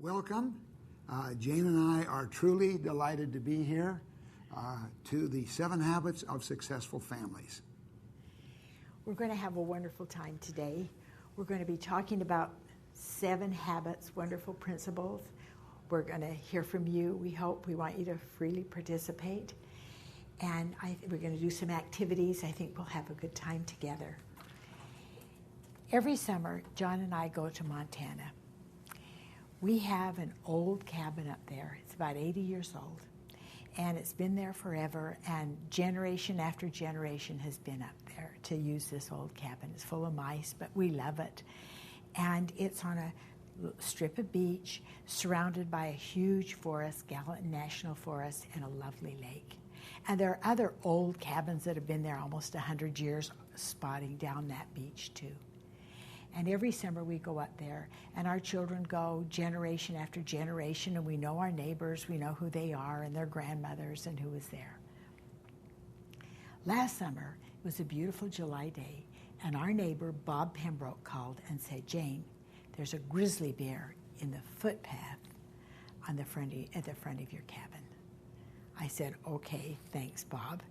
Welcome. Jane and I are truly delighted to be here to the 7 Habits of Successful Families. We're going to have a wonderful time today. We're going to be talking about 7 habits, wonderful principles. We're going to hear from you. We want you to freely participate. And we're going to do some activities. I think we'll have a good time together. Every summer, John and I go to Montana. We have an old cabin up there. It's about 80 years old. And it's been there forever, and generation after generation has been up there to use this old cabin. It's full of mice, but we love it. And it's on a strip of beach surrounded by a huge forest, Gallatin National Forest, and a lovely lake. And there are other old cabins that have been there almost 100 years spotting down that beach too. And every summer we go up there, and our children go generation after generation, and we know our neighbors, we know who they are, and their grandmothers, and who was there. Last summer, it was a beautiful July day, and our neighbor, Bob Pembroke, called and said, "Jane, there's a grizzly bear in the footpath at the front of your cabin." I said, "Okay, thanks, Bob."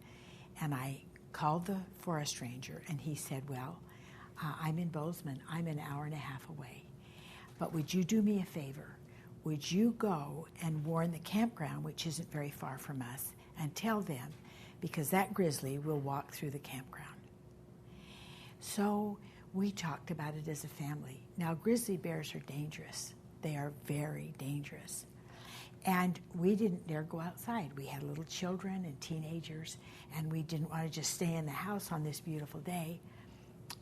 And I called the forest ranger, and he said, "Well, I'm in Bozeman. I'm an hour and a half away. But would you do me a favor? Would you go and warn the campground, which isn't very far from us, and tell them, because that grizzly will walk through the campground." So we talked about it as a family. Now, grizzly bears are dangerous. They are very dangerous. And we didn't dare go outside. We had little children and teenagers, and we didn't want to just stay in the house on this beautiful day.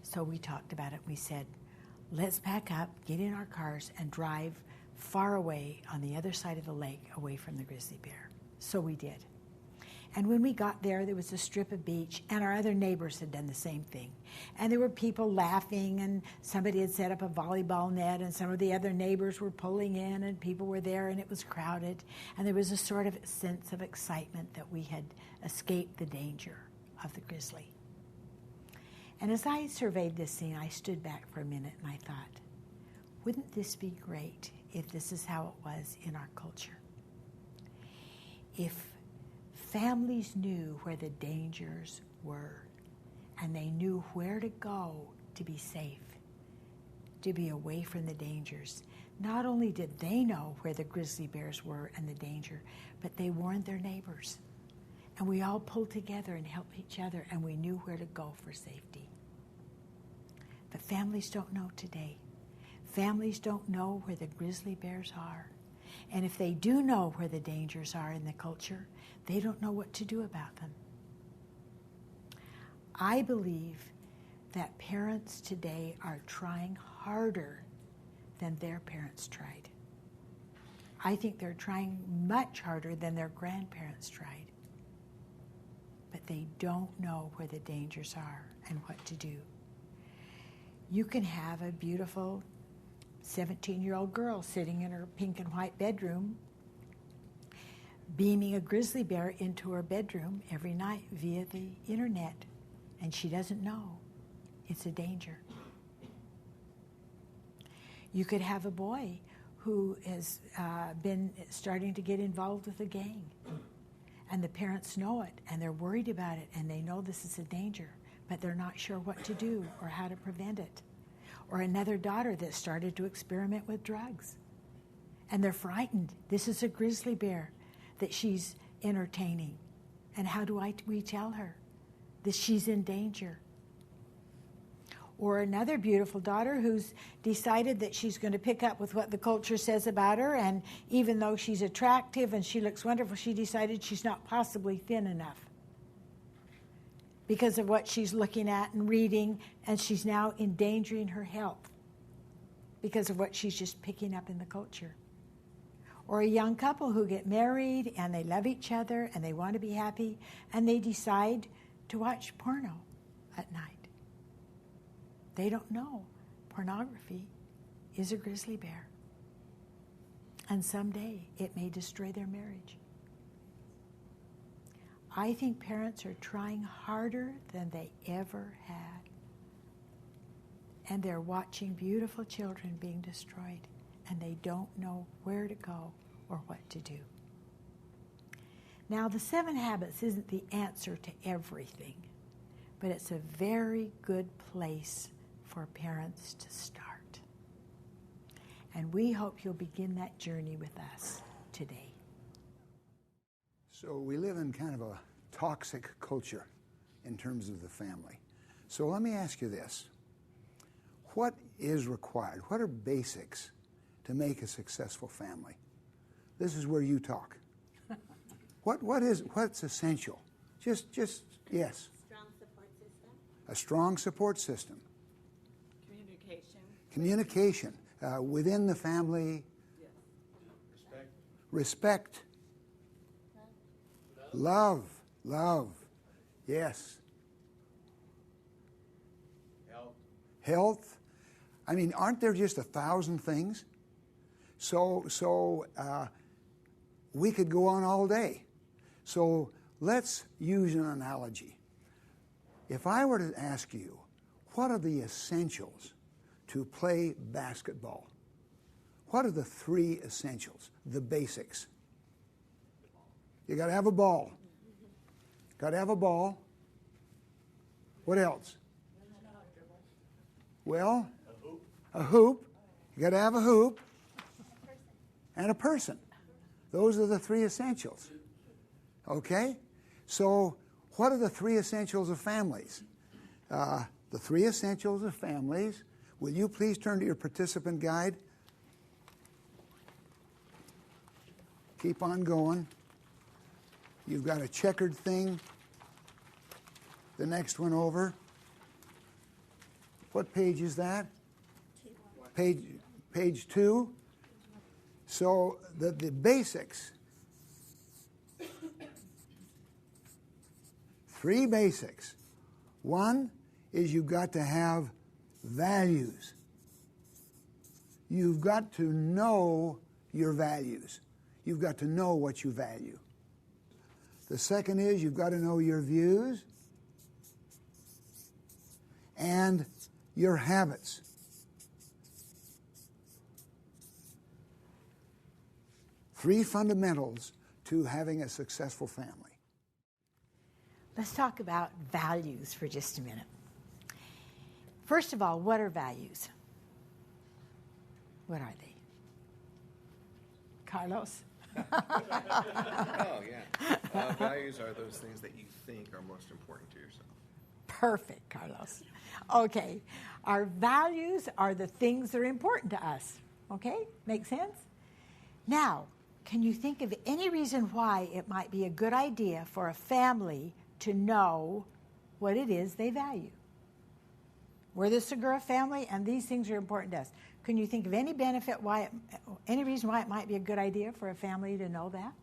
So we talked about it. We said, let's pack up, get in our cars, and drive far away on the other side of the lake away from the grizzly bear. So we did. And when we got there, there was a strip of beach, and our other neighbors had done the same thing. And there were people laughing, and somebody had set up a volleyball net, and some of the other neighbors were pulling in, and people were there, and it was crowded. And there was a sort of sense of excitement that we had escaped the danger of the grizzly. And as I surveyed this scene, I stood back for a minute and I thought, wouldn't this be great if this is how it was in our culture? If families knew where the dangers were, and they knew where to go to be safe, to be away from the dangers. Not only did they know where the grizzly bears were and the danger, but they warned their neighbors. And we all pulled together and helped each other, and we knew where to go for safety. But families don't know today. Families don't know where the grizzly bears are. And if they do know where the dangers are in the culture, they don't know what to do about them. I believe that parents today are trying harder than their parents tried. I think they're trying much harder than their grandparents tried. But they don't know where the dangers are and what to do. You can have a beautiful 17-year-old girl sitting in her pink and white bedroom, beaming a grizzly bear into her bedroom every night via the internet, and she doesn't know it's a danger. You could have a boy who has been starting to get involved with a gang, and the parents know it, and they're worried about it, and they know this is a danger, but they're not sure what to do or how to prevent it. Or another daughter that started to experiment with drugs, and they're frightened. This is a grizzly bear that she's entertaining, and how do we tell her that she's in danger? Or another beautiful daughter who's decided that she's going to pick up with what the culture says about her, and even though she's attractive and she looks wonderful, she decided she's not possibly thin enough because of what she's looking at and reading, and she's now endangering her health because of what she's just picking up in the culture. Or a young couple who get married and they love each other and they want to be happy, and they decide to watch porno at night. They don't know pornography is a grizzly bear. And someday it may destroy their marriage. I think parents are trying harder than they ever had. And they're watching beautiful children being destroyed. and they don't know where to go or what to do. Now, the 7 Habits isn't the answer to everything, but it's a very good place for parents to start. And we hope you'll begin that journey with us today. So we live in kind of a toxic culture in terms of the family. So let me ask you this. What is required? What are basics to make a successful family? This is where you talk. What's essential? Just yes. Strong support system. A strong support system. Communication. Communication within the family. Yes. Respect. Love. Yes. Health. I mean, aren't there just 1,000 things? So we could go on all day. So let's use an analogy. If I were to ask you, what are the essentials to play basketball? What are the 3 essentials, the basics? You got to have a ball. Got to have a ball. What else? Well, a hoop. You got to have a hoop. And a person. Those are the 3 essentials. Okay? So what are the 3 essentials of families? The 3 essentials of families. Will you please turn to your participant guide? Keep on going. You've got a checkered thing. The next one over. What page is that? Page 2. So the basics. 3 basics. One is you've got to have values. You've got to know your values. You've got to know what you value. The second is you've got to know your views and your habits. Three fundamentals to having a successful family. Let's talk about values for just a minute. First of all, what are values? What are they? Carlos? Oh, yeah. Values are those things that you think are most important to yourself. Perfect, Carlos. Okay. Our values are the things that are important to us. Okay? Make sense? Now, can you think of any reason why it might be a good idea for a family to know what it is they value? We're the Segura family, and these things are important to us. Can you think of any any reason why it might be a good idea for a family to know that?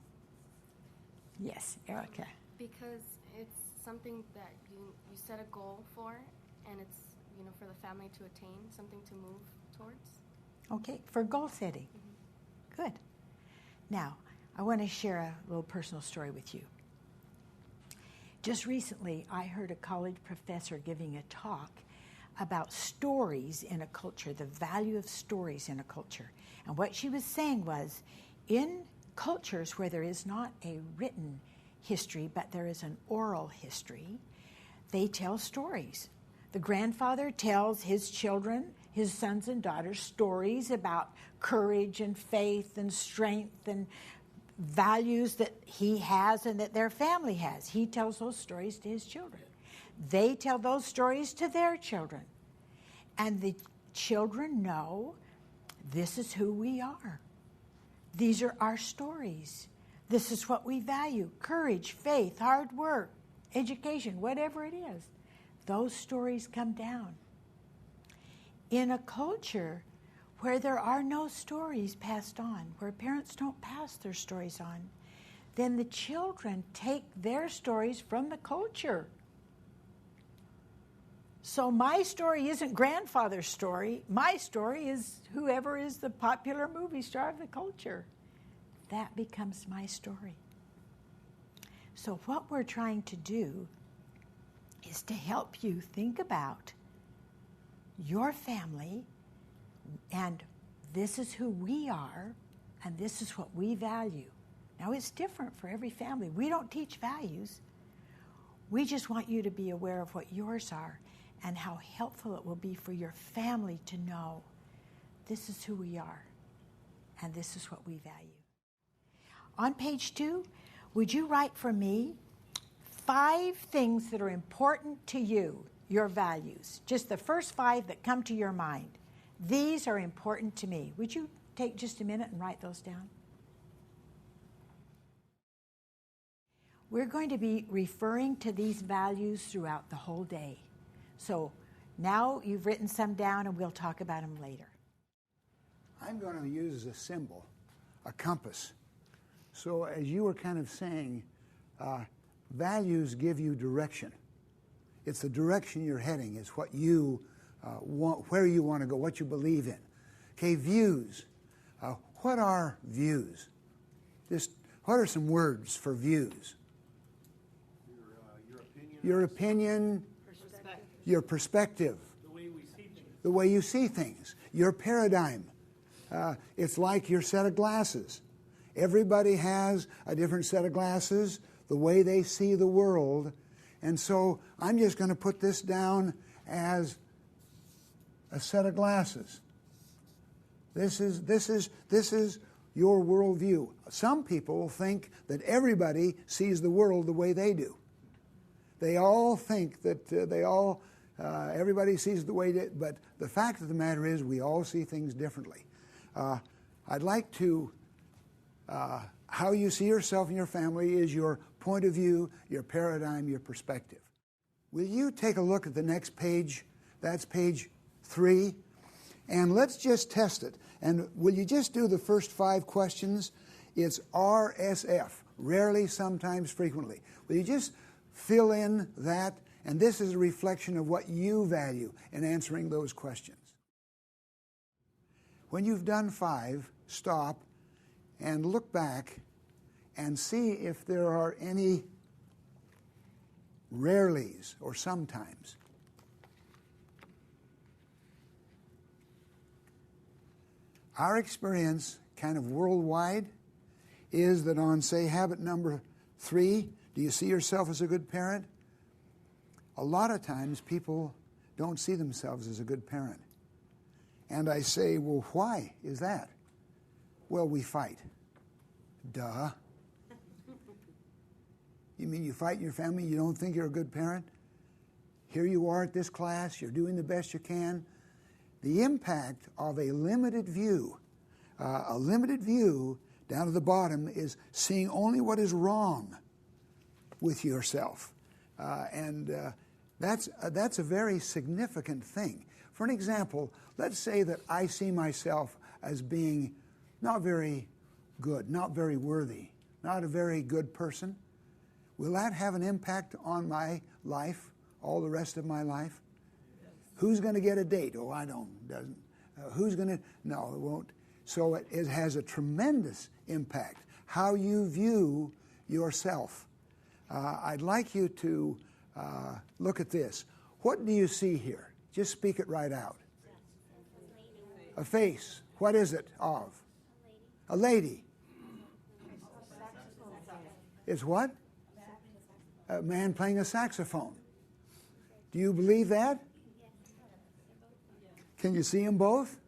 Yes, Erica. Because it's something that you set a goal for, and it's for the family to attain, something to move towards. Okay, for goal setting. Mm-hmm. Good. Now, I want to share a little personal story with you. Just recently, I heard a college professor giving a talk about stories in a culture, the value of stories in a culture. And what she was saying was, in cultures where there is not a written history, but there is an oral history, they tell stories. The grandfather tells his children, his sons and daughters, stories about courage and faith and strength and values that he has and that their family has. He tells those stories to his children. They tell those stories to their children. And the children know this is who we are. These are our stories. This is what we value. Courage, faith, hard work, education, whatever it is. Those stories come down. In a culture where there are no stories passed on, where parents don't pass their stories on, then the children take their stories from the culture. So my story isn't grandfather's story. My story is whoever is the popular movie star of the culture. That becomes my story. So what we're trying to do is to help you think about your family and this is who we are, and this is what we value. Now, it's different for every family. We don't teach values. We just want you to be aware of what yours are and how helpful it will be for your family to know this is who we are and this is what we value. On page 2, would you write for me 5 things that are important to you, your values? Just the first 5 that come to your mind. These are important to me. Would you take just a minute and write those down? We're going to be referring to these values throughout the whole day. So now you've written some down and we'll talk about them later. I'm going to use a symbol, a compass. So as you were kind of saying, values give you direction. It's the direction you're heading. It's what you want, where you want to go, what you believe in. Okay, views. What are views? Just what are some words for views? Your opinion, your perspective, the way we see things, the way you see things, your paradigm. It's like your set of glasses. Everybody has a different set of glasses, the way they see the world. And so I'm just going to put this down as a set of glasses. This is your worldview. Some people think that everybody sees the world the way they do. They all think that everybody sees the way they, but the fact of the matter is we all see things differently. I'd like to, how you see yourself and your family is your point of view, your paradigm, your perspective. Will you take a look at the next page? That's page 3. And let's just test it. And will you just do the first 5 questions? It's RSF, rarely, sometimes, frequently. Will you just fill in that? And this is a reflection of what you value in answering those questions. When you've done 5, stop and look back and see if there are any rarelys or sometimes. Our experience, kind of worldwide, is that on, say, habit number 3, do you see yourself as a good parent? A lot of times people don't see themselves as a good parent. And I say, well, why is that? Well, we fight. Duh. You mean you fight in your family, you don't think you're a good parent? Here you are at this class, you're doing the best you can. The impact of a limited view down at the bottom is seeing only what is wrong with yourself. That's a very significant thing. For an example, let's say that I see myself as being not very good, not very worthy, not a very good person. Will that have an impact on my life, all the rest of my life? Who's going to get a date? Oh, I don't. Doesn't. Who's going to? No, it won't. So it has a tremendous impact. How you view yourself. I'd like you to look at this. What do you see here? Just speak it right out. A face. What is it of? A lady. It's what? A man playing a saxophone. Do you believe that? Can you see them both?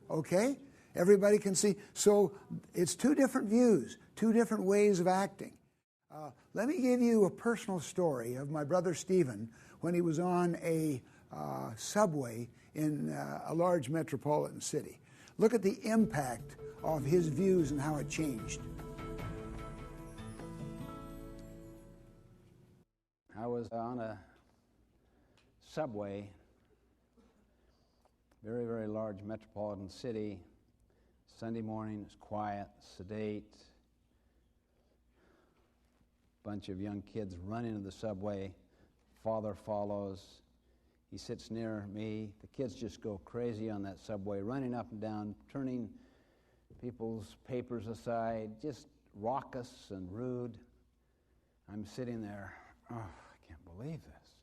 Okay. Everybody can see. So it's 2 different views, 2 different ways of acting. Let me give you a personal story of my brother Stephen when he was on a subway in a large metropolitan city. Look at the impact of his views and how it changed. I was on a subway, very, very large metropolitan city. Sunday morning, it's quiet, sedate. Bunch of young kids run into the subway. Father follows. He sits near me. The kids just go crazy on that subway, running up and down, turning people's papers aside, just raucous and rude. I'm sitting there, oh, I can't believe this.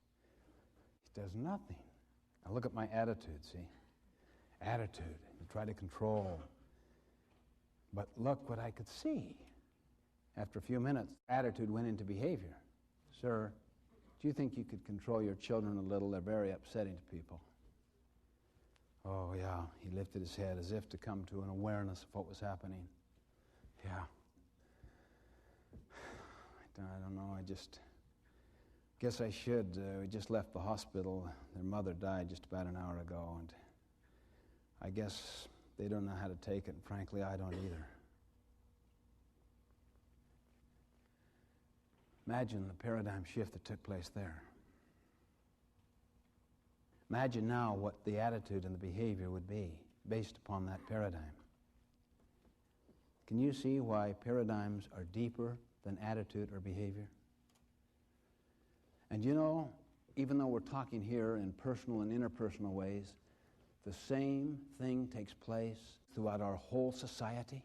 He does nothing. I look at my attitude, see? Attitude. try to control. But look what I could see. After a few minutes, attitude went into behavior. Sir, do you think you could control your children a little? They're very upsetting to people. Oh, yeah. He lifted his head as if to come to an awareness of what was happening. Yeah. I don't know. I just guess I should. We just left the hospital. Their mother died just about an hour ago, and I guess they don't know how to take it, and frankly, I don't either. Imagine the paradigm shift that took place there. Imagine now what the attitude and the behavior would be based upon that paradigm. Can you see why paradigms are deeper than attitude or behavior? And you know, even though we're talking here in personal and interpersonal ways, the same thing takes place throughout our whole society.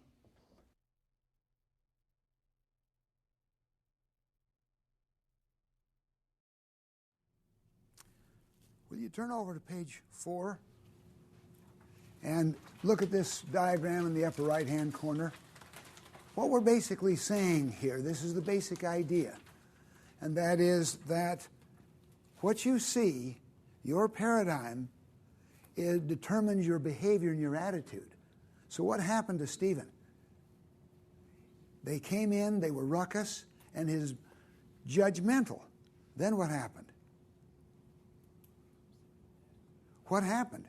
Will you turn over to page 4 and look at this diagram in the upper right-hand corner? What we're basically saying here, this is the basic idea, and that is that what you see, your paradigm, it determines your behavior and your attitude. So what happened to Stephen? They came in, they were ruckus, and his judgmental. Then what happened? What happened?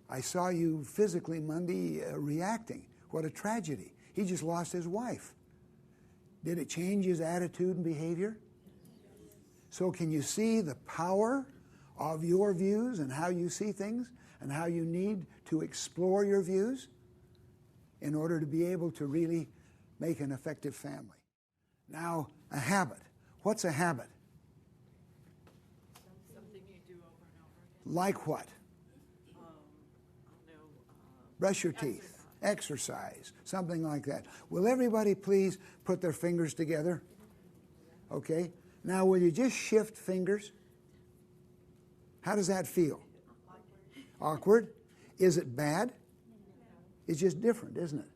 I saw you physically Monday reacting. What a tragedy. He just lost his wife. Did it change his attitude and behavior? So can you see the power of your views and how you see things and how you need to explore your views in order to be able to really make an effective family? Now, a habit. What's a habit? Like what? Brush your teeth, exercise, something like that. Will everybody please put their fingers together? Okay. Now, will you just shift fingers? How does that feel? Awkward? Is it bad? It's just different, isn't it?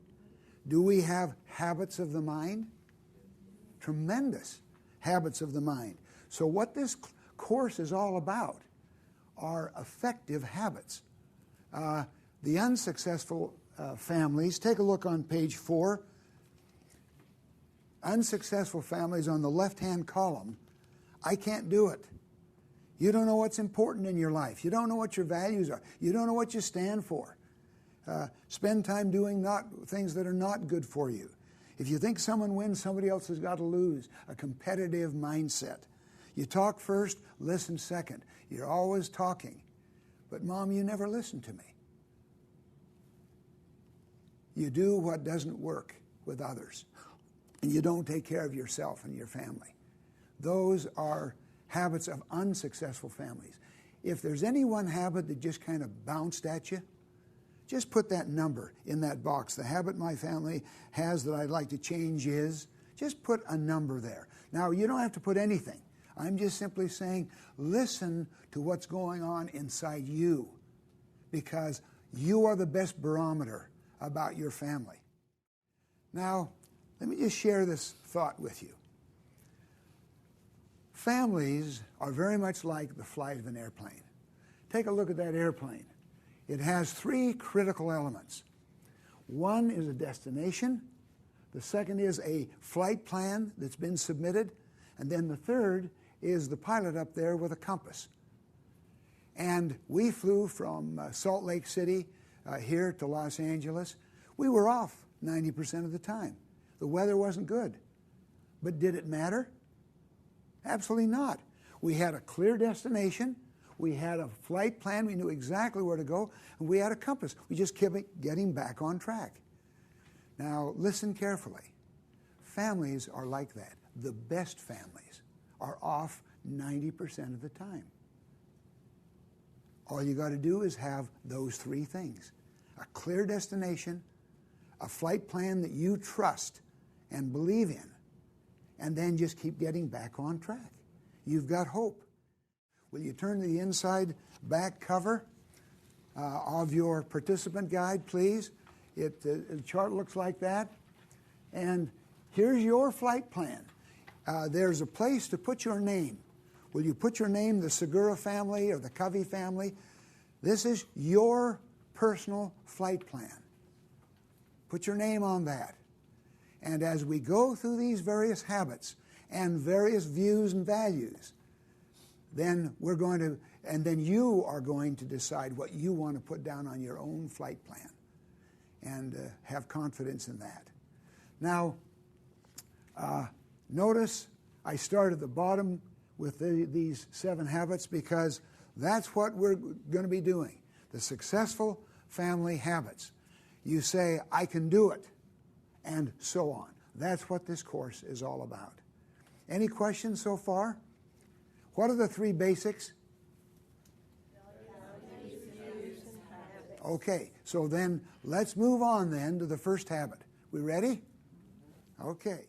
Do we have habits of the mind? Tremendous habits of the mind. So what this course is all about are effective habits. The unsuccessful families, take a look on page 4. Unsuccessful families on the left-hand column. I can't do it. You don't know what's important in your life. You don't know what your values are. You don't know what you stand for. Spend time doing things that are not good for you. If you think someone wins, somebody else has got to lose. A competitive mindset. You talk first, listen second. You're always talking. But Mom, you never listen to me. You do what doesn't work with others. And you don't take care of yourself and your family. Those are habits of unsuccessful families. If there's any one habit that just kind of bounced at you, just put that number in that box. The habit my family has that I'd like to change is, just put a number there. Now, you don't have to put anything. I'm just simply saying, listen to what's going on inside you, because you are the best barometer about your family. Now, let me just share this thought with you. Families are very much like the flight of an airplane. Take a look at that airplane. It has 3 critical elements. One is a destination. The second is a flight plan that's been submitted. And then the third is the pilot up there with a compass. And we flew from Salt Lake City here to Los Angeles. We were off 90% of the time. The weather wasn't good. But did it matter? Absolutely not. We had a clear destination. We had a flight plan. We knew exactly where to go. And we had a compass. We just kept getting back on track. Now, listen carefully. Families are like that. The best families are off 90% of the time. All you got to do is have those 3 things. A clear destination, a flight plan that you trust and believe in, and then just keep getting back on track. You've got hope. Will you turn to the inside back cover? of your participant guide, please. The chart looks like that. And here's your flight plan. There's a place to put your name. Will you put your name, the Segura family or the Covey family? This is your personal flight plan. Put your name on that. And as we go through these various habits and various views and values, then then you are going to decide what you want to put down on your own flight plan and have confidence in that. Now, notice I start at the bottom with these 7 habits because that's what we're going to be doing. The successful family habits. You say, I can do it, and so on. That's what this course is all about. Any questions so far? What are the 3 basics? Okay, so then let's move on then to the first habit. We ready? Okay.